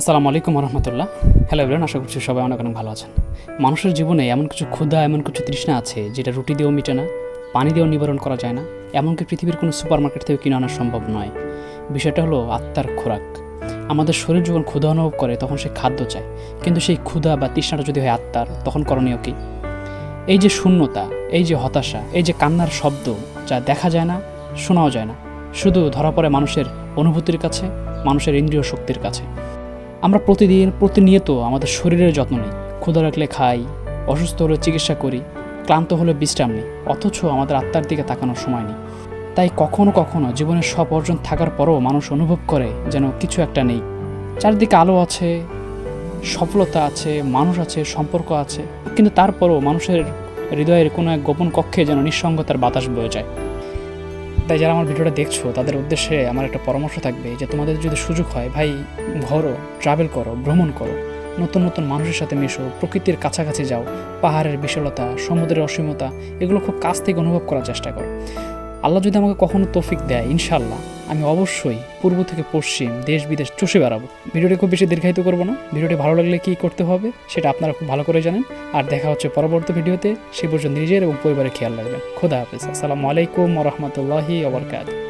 আসসালামু আলাইকুম রহমতুল্লাহ। Hello everyone, আশা করছি সবাই অনেক অনেক ভালো আছেন। মানুষের জীবনে এমন কিছু ক্ষুধা, এমন কিছু তৃষ্ণা আছে যেটা রুটি দিয়েও মিটে না, পানি দিয়েও নিবারণ করা যায় না, এমনকি পৃথিবীর কোনো সুপার মার্কেট থেকে কিনে আনা সম্ভব নয়। বিষয়টা হলো আত্মার খোরাক। আমাদের শরীর যখন ক্ষুধা অনুভব করে তখন সে খাদ্য চায়, কিন্তু সেই ক্ষুধা বা তৃষ্ণাটা যদি হয় আত্মার, তখন করণীয় কী? এই যে শূন্যতা, এই যে হতাশা, এই যে কান্নার শব্দ, যা দেখা যায় না, শোনাও যায় না, শুধু ধরা পড়ে মানুষের অনুভূতির কাছে, মানুষের ইন্দ্রিয় শক্তির কাছে। আমরা প্রতিনিয়ত আমাদের শরীরের যত্ন নিই, ক্ষুধা রাখলে খাই, অসুস্থ হলে চিকিৎসা করি, ক্লান্ত হলে বিশ্রাম নিই, অথচ আমাদের আত্মার দিকে তাকানোর সময় নেই। তাই কখনো কখনো জীবনের সব অর্জন থাকার পরও মানুষ অনুভব করে যেন কিছু একটা নেই। চারদিকে আলো আছে, সফলতা আছে, মানুষ আছে, সম্পর্ক আছে, কিন্তু তারপরও মানুষের হৃদয়ের কোনো এক গোপন কক্ষে যেন নিঃসঙ্গতার বাতাস বয়ে যায়। তাই যারা আমার ভিডিওটা দেখছো তাদের উদ্দেশ্যে আমার একটা পরামর্শ থাকবে যে তোমাদের যদি সুযোগ হয়, ভাই ঘোরো, ট্রাভেল করো, ভ্রমণ করো, নতুন নতুন মানুষের সাথে মেশো, প্রকৃতির কাছাকাছি যাও, পাহাড়ের বিশালতা, সমুদ্রের অসীমতা, এগুলো খুব কাছ থেকে অনুভব করার চেষ্টা করো। আল্লাহ যদি আমাকে কখনো তৌফিক দেয়, ইনশাল্লাহ আমি অবশ্যই পূর্ব থেকে পশ্চিম, দেশ বিদেশ চষে বেড়াবো। ভিডিওটি খুব বেশি দীর্ঘায়িত করবো না। ভিডিওটি ভালো লাগলে কী করতে হবে সেটা আপনারা খুব ভালো করে জানেন। আর দেখা হচ্ছে পরবর্তী ভিডিওতে। সে পর্যন্ত নিজের এবং পরিবারের খেয়াল রাখবেন। খোদা হাফেজ। আসসালামু আলাইকুম ওয়া রাহমাতুল্লাহি ওয়া বারাকাতুহু।